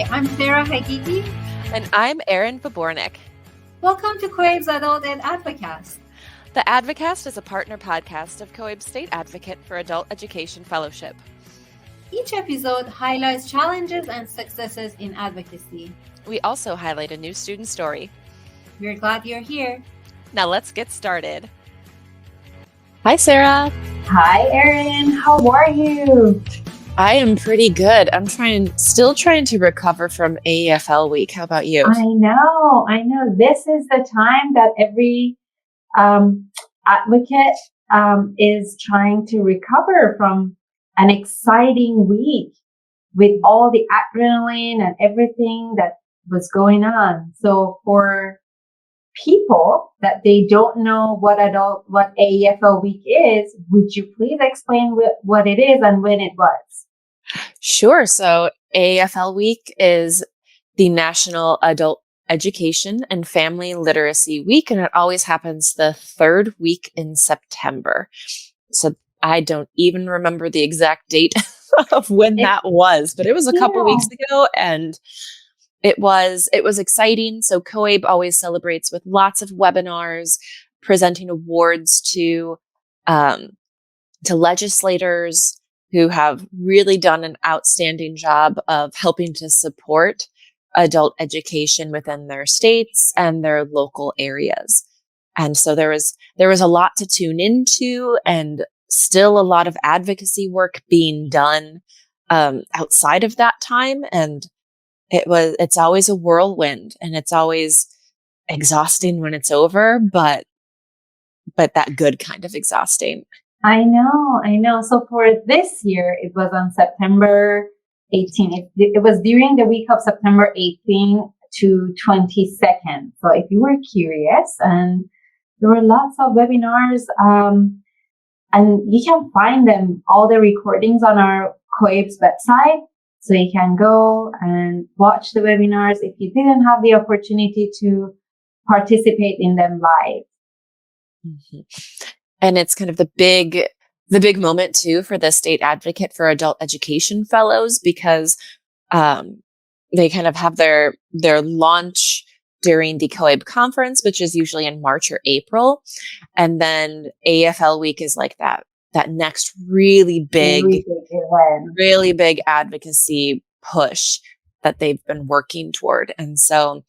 Hi, I'm Sarah Hagigi. And I'm Erin Babornik. Welcome to COAB's Adult Ed Advocast. The Advocast is a partner podcast of COAB's State Advocate for Adult Education Fellowship. Each episode highlights challenges and successes in advocacy. We also highlight a new student story. We're glad you're here. Now let's get started. Hi, Sarah. Hi, Erin. How are you? I am pretty good. I'm still trying to recover from AEFL week. How about you? I know. This is the time that every advocate is trying to recover from an exciting week with all the adrenaline and everything that was going on. So for people that they don't know what AEFL week is, would you please explain what it is and when it was? Sure. So AEFL week is the National Adult Education and Family Literacy Week, and it always happens the third week in September. So I don't even remember the exact date of when that was, but it was a couple weeks ago, and it was exciting. So COAB always celebrates with lots of webinars, presenting awards to legislators who have really done an outstanding job of helping to support adult education within their states and their local areas. And so there was a lot to tune into, and still a lot of advocacy work being done outside of that time. And it's always a whirlwind, and it's always exhausting when it's over, but that good kind of exhausting. I know. So for this year, it was on September 18th. It was during the week of September 18th to 22nd. So if you were curious, and there were lots of webinars, and you can find them, all the recordings on our COAB's website. So you can go and watch the webinars if you didn't have the opportunity to participate in them live. Mm-hmm. And it's kind of the big moment too for the State Advocate for Adult Education Fellows, because they kind of have their launch during the COAB conference, which is usually in March or April. And then AEFL week is like that next really big advocacy push that they've been working toward. And so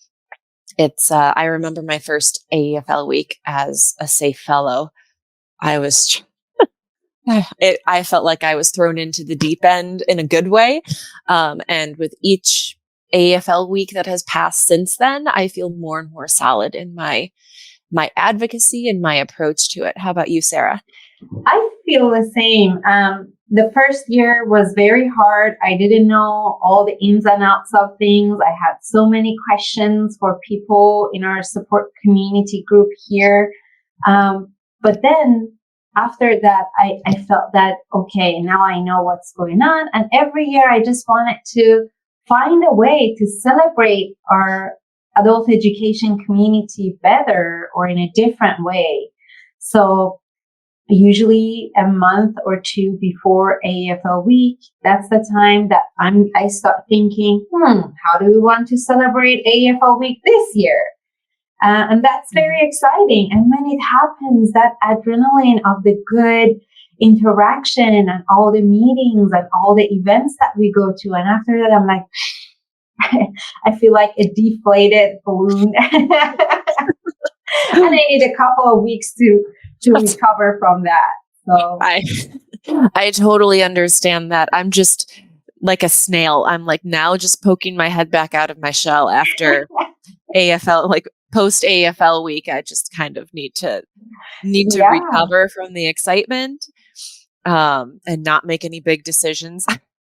it's, I remember my first AEFL week as a SAAEF Fellow. I felt like I was thrown into the deep end in a good way. And with each AEFL week that has passed since then, I feel more and more solid in my advocacy and my approach to it. How about you, Sarah? I feel the same. The first year was very hard. I didn't know all the ins and outs of things. I had so many questions for people in our support community group here. But then after that, I felt that, okay, now I know what's going on. And every year I just wanted to find a way to celebrate our adult education community better or in a different way. So usually a month or two before AEFL week, that's the time that I start thinking, how do we want to celebrate AEFL week this year? And that's very exciting. And when it happens, that adrenaline of the good interaction and all the meetings and all the events that we go to. And after that, I'm like, I feel like a deflated balloon. And I need a couple of weeks to recover from that. So I totally understand that. I'm just like a snail. I'm like now just poking my head back out of my shell after AEFL, like post AEFL week. I just kind of need to recover from the excitement, and not make any big decisions.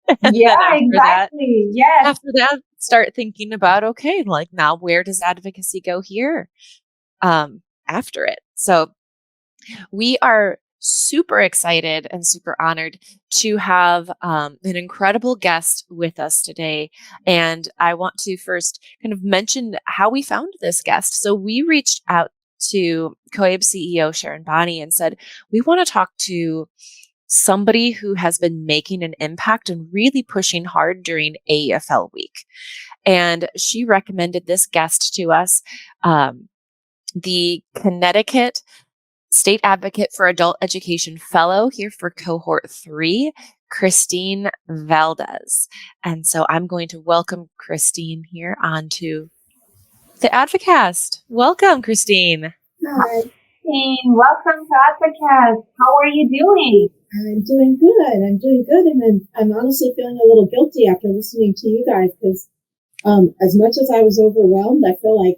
Exactly. Yes. After that, start thinking about, okay, like now where does advocacy go here? After it. So we are super excited and super honored to have an incredible guest with us today. And I want to first kind of mention how we found this guest. So we reached out to COAB CEO Sharon Bonney and said, we want to talk to somebody who has been making an impact and really pushing hard during AEFL week. And she recommended this guest to us, the Connecticut State Advocate for Adult Education Fellow here for Cohort 3, Christine Valdez. And so I'm going to welcome Christine here onto the Advocast. Welcome, Christine. Hi. Christine, welcome to Advocast. How are you doing? I'm doing good. And I'm honestly feeling a little guilty after listening to you guys because as much as I was overwhelmed, I feel like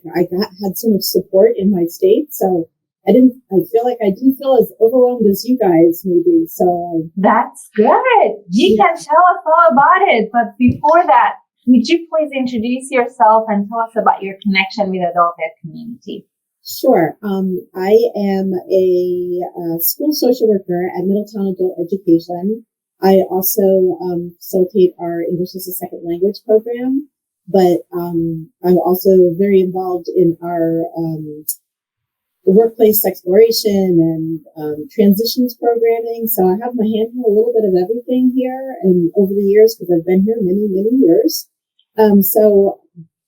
had so much support in my state. So I didn't feel as overwhelmed as you guys maybe. So that's good. You can tell us all about it. But before that, would you please introduce yourself and tell us about your connection with adult ed community? Sure. I am a school social worker at Middletown Adult Education. I also facilitate our English as a Second Language program, but I'm also very involved in our workplace exploration and transitions programming. So I have my hand in a little bit of everything here, and over the years, because I've been here many, many years. So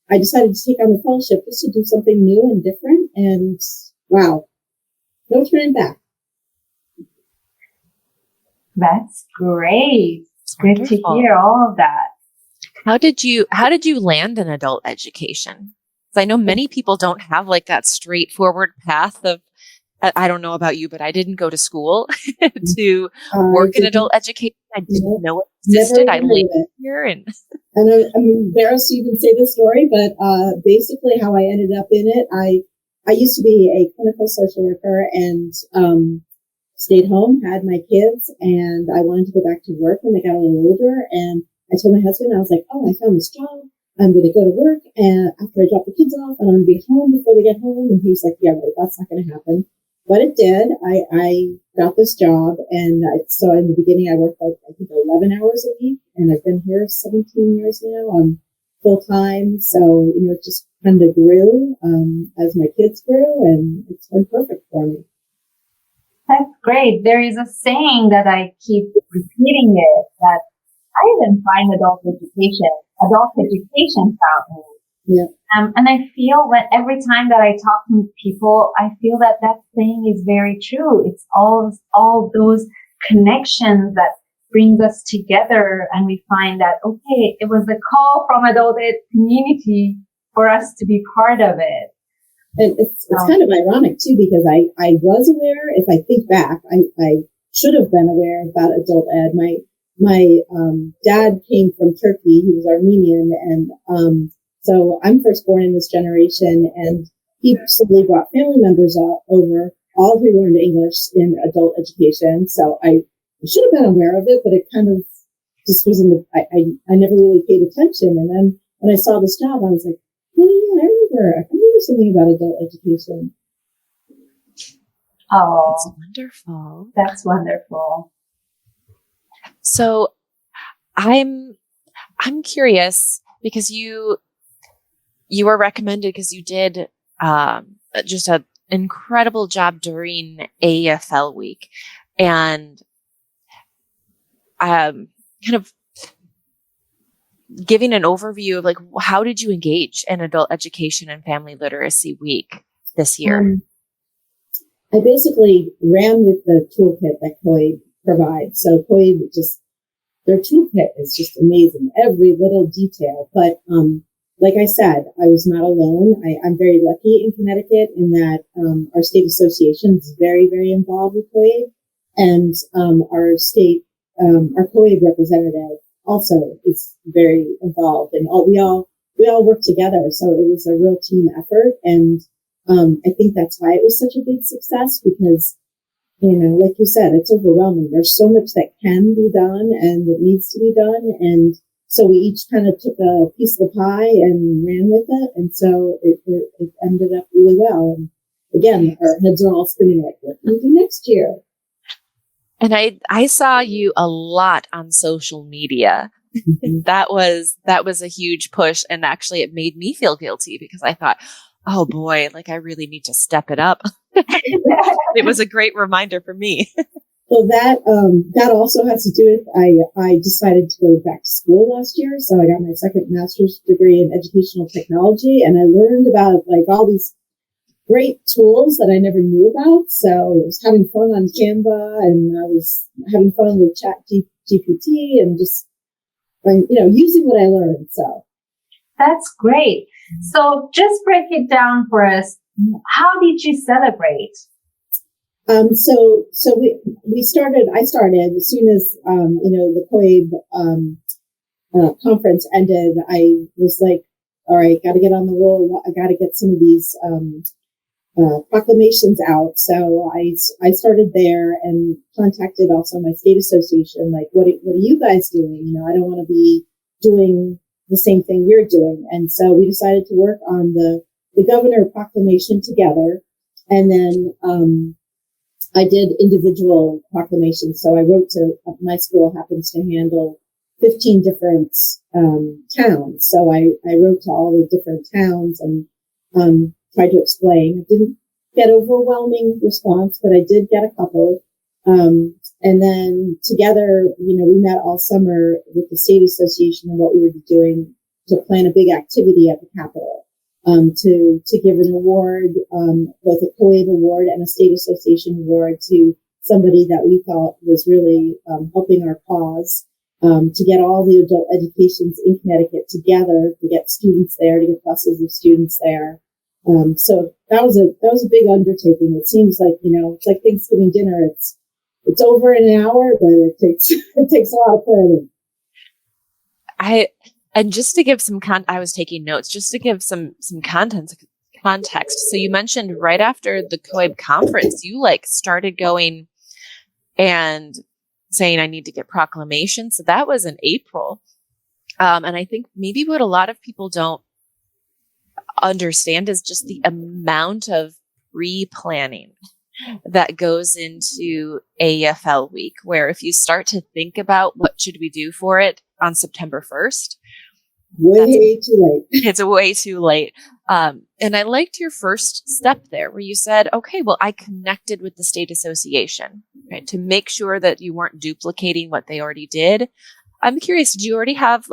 I decided to take on the fellowship just to do something new and different. And wow, no turning back. That's great. It's good to hear all of that. How did you land in adult education? Because I know many people don't have like that straightforward path of, I don't know about you, but I didn't go to school to work in adult education. I didn't know it existed. I lived here and I'm embarrassed to even say the story, but basically how I ended up in it, I used to be a clinical social worker and stayed home, had my kids, and I wanted to go back to work when they got a little older. And I told my husband, I was like, oh, I found this job. I'm going to go to work, and after I drop the kids off, and I'm going to be home before they get home. And he was like, yeah, right, that's not going to happen. But it did. I got this job, and so in the beginning, I worked like, I think 11 hours a week, and I've been here 17 years now. I'm full time. So, it just kind of grew as my kids grew, and it's been perfect for me. That's great. There is a saying that I keep repeating it, that I even find adult education fountain. Yeah. And I feel that every time that I talk to people, I feel that saying is very true. It's all those connections that brings us together, and we find that, okay, it was a call from adult ed community for us to be part of it. And it's kind of ironic too, because I was aware. If I think back, I should have been aware about adult ed. My dad came from Turkey. He was Armenian, and so I'm first born in this generation, and he slowly brought family members over, all who learned English in adult education. So I should have been aware of it, but it kind of just was I never really paid attention. And then when I saw this job, I was like, oh yeah, I remember something about adult education. Oh, that's wonderful. That's wonderful. So I'm curious, because you were recommended because you did just an incredible job during AEFL week, and kind of giving an overview of like, how did you engage in adult education and family literacy week this year? I basically ran with the toolkit that COID provides. So COID their toolkit is just amazing, every little detail. But like I said, I was not alone. I'm very lucky in Connecticut in that our state association is very, very involved with COID, and our state, our COID representative also is very involved, and we all work together. So it was a real team effort, and I think that's why it was such a big success, because like you said, it's overwhelming. There's so much that can be done and that needs to be done, and so we each kind of took a piece of the pie and ran with it, and so it ended up really well. And again, our heads are all spinning like, what can we do next year? And I saw you a lot on social media. Mm-hmm. That was a huge push. And actually it made me feel guilty, because I thought, oh boy, like I really need to step it up. It was a great reminder for me. So that also has to do with I decided to go back to school last year, so I got my second master's degree in educational technology, and I learned about like all these great tools that I never knew about. So I was having fun on Canva, and I was having fun with Chat GPT, and just using what I learned. So that's great. So just break it down for us. How did you celebrate? So I started as soon as, the COAB, conference ended. I was like, all right, got to get on the roll. I got to get some of these, proclamations out. So I started there and contacted also my state association. Like, what are you guys doing? I don't want to be doing the same thing you're doing. And so we decided to work on the governor proclamation together. And then, I did individual proclamations. So I wrote to, my school happens to handle 15 different towns. So I wrote to all the different towns and tried to explain. I didn't get overwhelming response, but I did get a couple. And then together, we met all summer with the state association and what we were doing to plan a big activity at the Capitol. To give an award, both a COAB award and a state association award to somebody that we thought was really helping our cause, to get all the adult educations in Connecticut together, to get students there, to get buses of students there. So that was a big undertaking. It seems like, it's like Thanksgiving dinner. It's over in an hour, but it takes a lot of planning. And just to give some I was taking notes, just to give some context. So you mentioned right after the COAB conference, you started going and saying, I need to get proclamations. So that was in April. And I think maybe what a lot of people don't understand is just the amount of pre-planning that goes into AEFL week, where if you start to think about what should we do for it on September 1st, way too late. It's way too late. And I liked your first step there where you said, okay, well, I connected with the state association, right, to make sure that you weren't duplicating what they already did. I'm curious, did you already have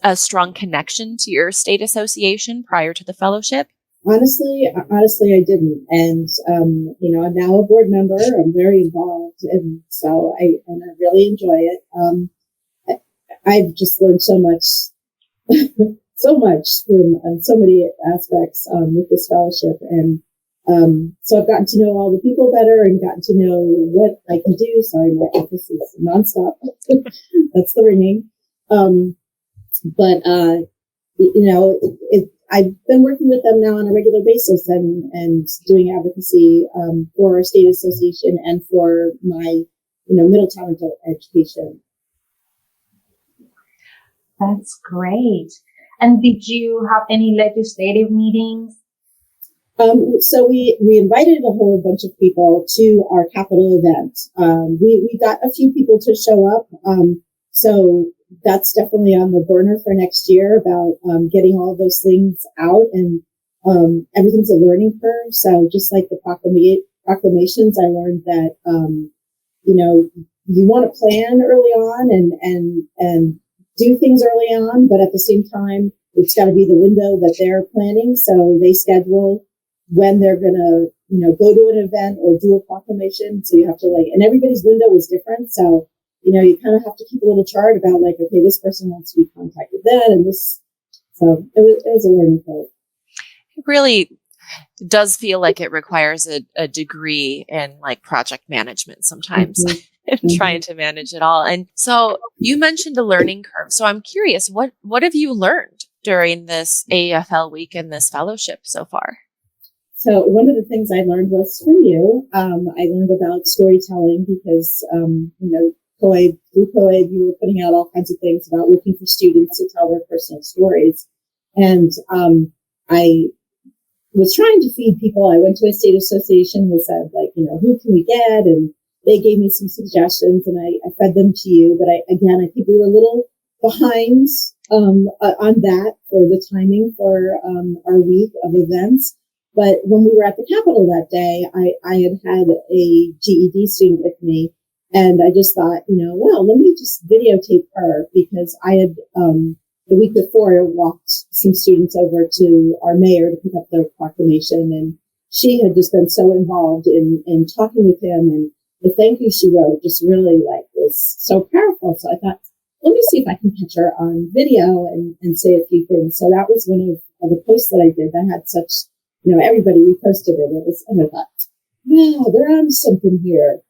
a strong connection to your state association prior to the fellowship? Honestly, I didn't. And, I'm now a board member. I'm very involved. And so I really enjoy it. I've just learned so much from so many aspects with this fellowship. And so I've gotten to know all the people better and gotten to know what I can do. Sorry, my office is nonstop. That's the ringing. I've been working with them now on a regular basis and doing advocacy for our state association and for my Middletown adult education. That's great. And did you have any legislative meetings? So we invited a whole bunch of people to our Capitol event. We got a few people to show up. So that's definitely on the burner for next year about getting all those things out, and everything's a learning curve. So just like the proclamations, I learned that you want to plan early on and do things early on, but at the same time, it's got to be the window that they're planning. So they schedule when they're going to, go to an event or do a proclamation. So you have to and everybody's window is different. So, you kind of have to keep a little chart about okay, this person wants to be contacted then and this. So it was a learning curve. It really does feel like it requires a degree in project management sometimes. Mm-hmm. Trying to manage it all. And so you mentioned a learning curve. So I'm curious, what have you learned during this AEFL week and this fellowship so far? So one of the things I learned was from you. I learned about storytelling because, through COAB, you were putting out all kinds of things about looking for students to tell their personal stories. And I was trying to feed people. I went to a state association and said, who can we get? And they gave me some suggestions and I fed them to you. But I think we were a little behind on that for the timing for our week of events. But when we were at the Capitol that day, I had a GED student with me, And I just thought, well, let me just videotape her, because I had, the week before, walked some students over to our mayor to pick up their proclamation. And she had just been so involved in talking with him, and the thank you she wrote just really was so powerful. So I thought, let me see if I can catch her on video and say a few things. So that was one of the posts that I did that had such, everybody reposted it. And I thought, wow, they're on something here.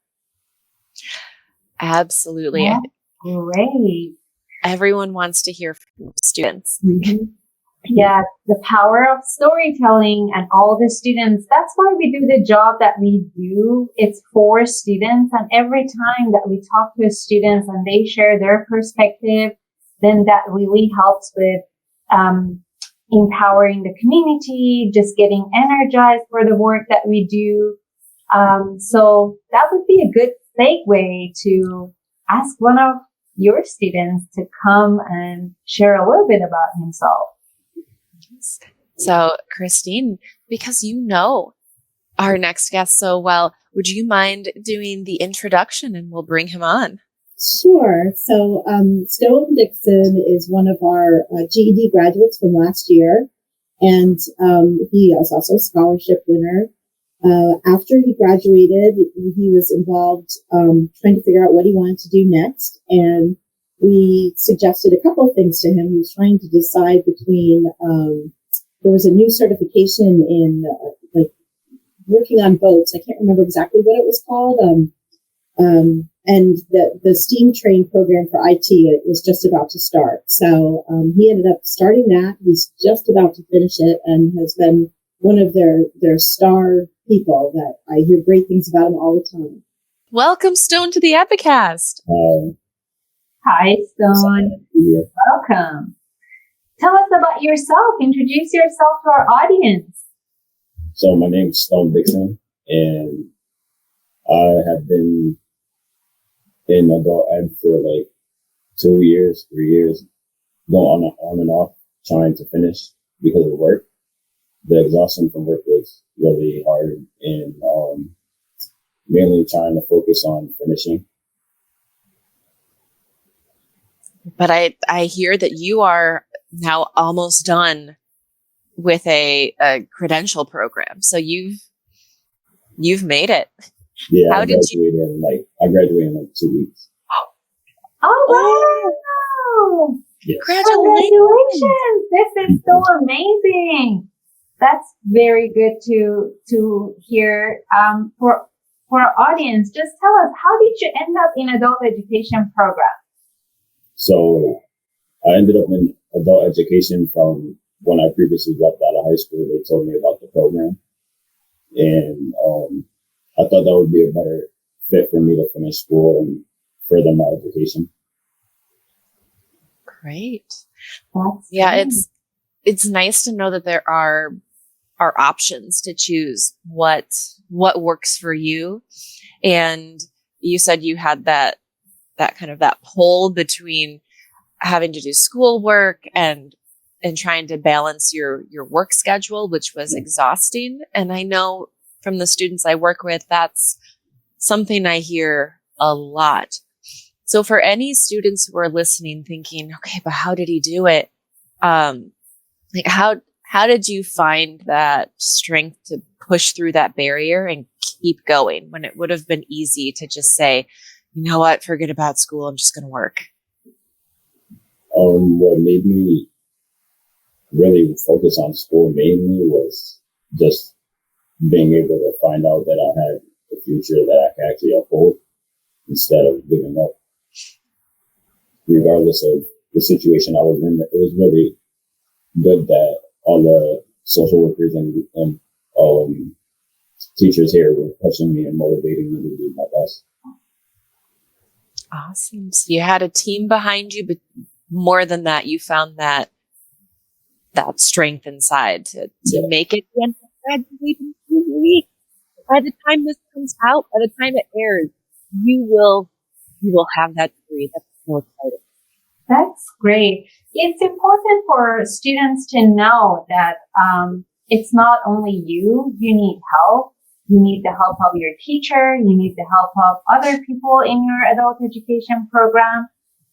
Absolutely. That's great. Everyone wants to hear from students. Mm-hmm. Yeah, the power of storytelling and all the students. That's why we do the job that we do. It's for students. And every time that we talk to students and they share their perspective, then that really helps with empowering the community, just getting energized for the work that we do. So that would be a good segue to ask one of your students to come and share a little bit about himself. So, Christine, because you know our next guest so well, would you mind doing the introduction and we'll bring him on? Sure. So Stone Dixon is one of our GED graduates from last year, and he is also a scholarship winner. After he graduated, he was involved trying to figure out what he wanted to do next, and we suggested a couple of things to him. He was trying to decide between there was a new certification in working on boats. I can't remember exactly what it was called. And the steam train program for IT, it was just about to start. So he ended up starting that. He's just about to finish it and has been one of their star people that I hear great things about him all the time. Welcome, Stone, to the Advocast. Hi, Stone. Yeah. Welcome. Tell us about yourself. Introduce yourself to our audience. So my name is Stone Dixon, and I have been in adult ed for 2 years, 3 years, going on and off, trying to finish because of work. The exhaustion from work was really hard, and mainly trying to focus on finishing. But I hear that you are now almost done with a credential program. So you've made it. Yeah, How did you? I graduated in 2 weeks. Oh, wow! Yes. Congratulations! This is so amazing. That's very good to hear. For our audience, just tell us, how did you end up in adult education program? So I ended up in adult education from when I previously dropped out of high school. They told me about the program, and I thought that would be a better fit for me to finish school and further my education. Great. That's Yeah, great. it's nice to know that there are options to choose what works for you. And you said you had that kind of that pull between having to do schoolwork and trying to balance your work schedule, which was exhausting. And I know from the students I work with, that's something I hear a lot. So for any students who are listening thinking, okay, but how did he do it? How did you find that strength to push through that barrier and keep going when it would have been easy to just say, you know what, forget about school, I'm just going to work? What made me really focus on school mainly was just being able to find out that I had a future that I could actually uphold instead of giving up. Regardless of the situation I was in, it was really good that all the social workers and teachers here were pushing me and motivating me to do my best. Awesome. So you had a team behind you, but more than that, you found that strength inside to make it and graduate in 2 weeks. By the time this comes out, by the time it airs, you will have that degree. That's so exciting. That's great. It's important for students to know that it's not only you need help. You need the help of your teacher. You need the help of other people in your adult education program.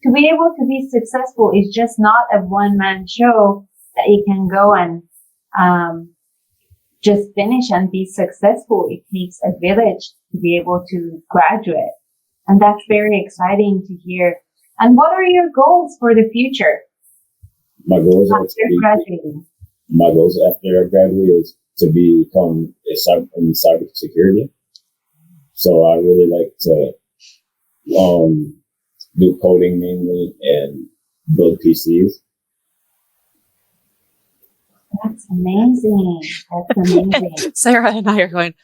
To be able to be successful is just not a one-man show that you can go and just finish and be successful. It takes a village to be able to graduate. And that's very exciting to hear. And what are your goals for the future? My goals after graduating? My goals after I graduate is to become in cybersecurity. So I really like to do coding mainly and build PCs. That's amazing. That's amazing. Sarah and I are going,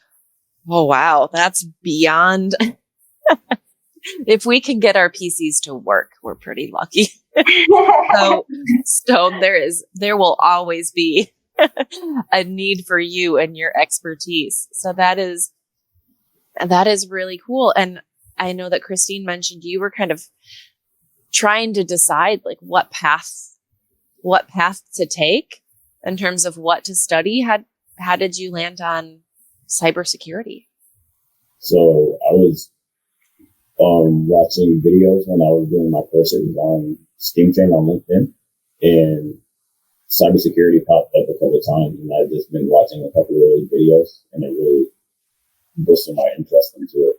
oh, wow, that's beyond. If we can get our PCs to work, we're pretty lucky. So, Stone, there will always be a need for you and your expertise. So that is really cool. And I know that Christine mentioned you were kind of trying to decide like what path to take in terms of what to study. How did you land on cybersecurity? So I was watching videos when I was doing my courses on Steam Train on LinkedIn, and cybersecurity popped up a couple of times, and I've just been watching a couple of those videos, and it really boosted my interest into it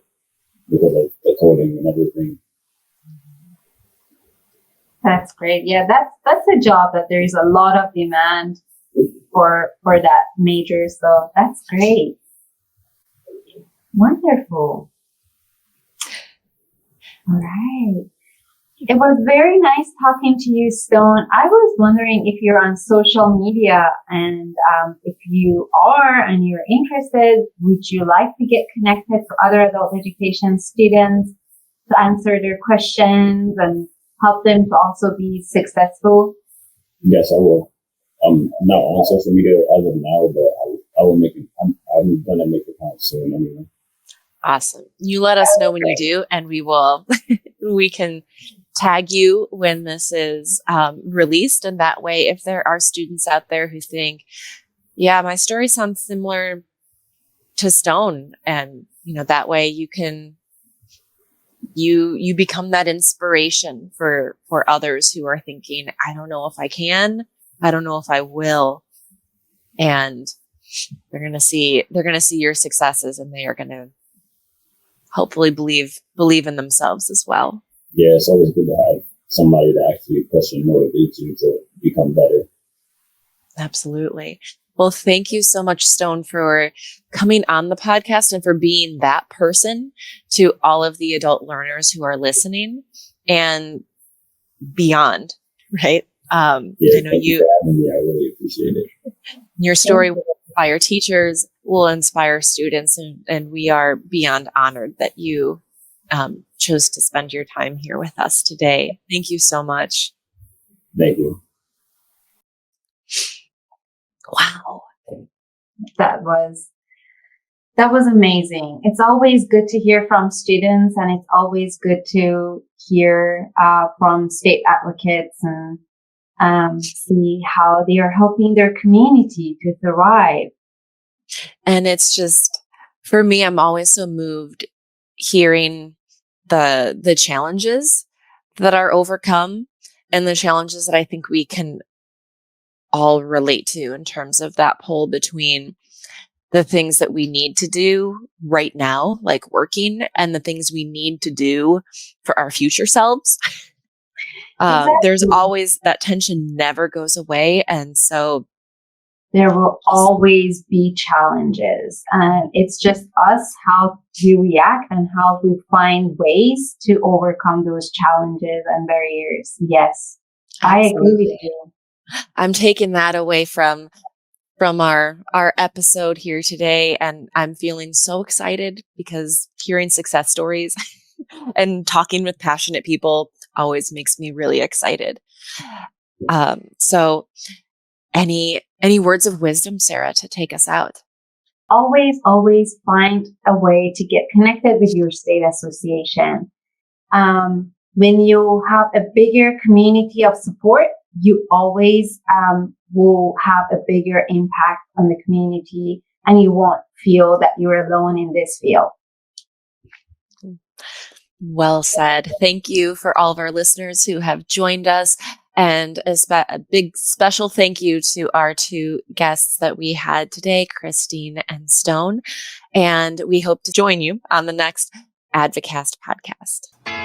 because of the coding and everything. That's great. Yeah, that's a job that there is a lot of demand for that major. So that's great. Wonderful. All right. It was very nice talking to you, Stone. I was wondering if you're on social media, and if you are and you're interested, would you like to get connected to other adult education students to answer their questions and help them to also be successful? Yes, I will. I'm not on social media as of now, but I will make it. I'm going to make it count soon anyway. Awesome. You let us know when you do, and we can tag you when this is released. And that way, if there are students out there who think, yeah, my story sounds similar to Stone, and that way you can you become that inspiration for others who are thinking, I don't know if I can, I don't know if I will, and they're gonna see your successes, and they are gonna hopefully believe in themselves as well. Yeah, it's always good to have somebody to actually push and motivate you to become better. Absolutely. Well, thank you so much, Stone, for coming on the podcast and for being that person to all of the adult learners who are listening and beyond, right? Yeah, I know thank you for having me. I really appreciate it. Your story will inspire teachers, will inspire students, and we are beyond honored that you chose to spend your time here with us today. Thank you so much. Thank you. Wow. That was amazing. It's always good to hear from students, and it's always good to hear from state advocates and see how they are helping their community to thrive. And it's just, for me, I'm always so moved hearing the challenges that are overcome and the challenges that I think we can all relate to in terms of that pull between the things that we need to do right now, like working, and the things we need to do for our future selves. Exactly. There's always that tension never goes away. And so there will always be challenges, and it's just us how we react and how we find ways to overcome those challenges and barriers. Yes, absolutely. I agree with you. I'm taking that away from our episode here today, and I'm feeling so excited because hearing success stories and talking with passionate people always makes me really excited. So any words of wisdom, Sarah, to take us out? Always find a way to get connected with your state association. When you have a bigger community of support, you always will have a bigger impact on the community, and you won't feel that you're alone in this field. Well said. Thank you for all of our listeners who have joined us. And a big special thank you to our two guests that we had today, Christine and Stone. And we hope to join you on the next Advocast podcast.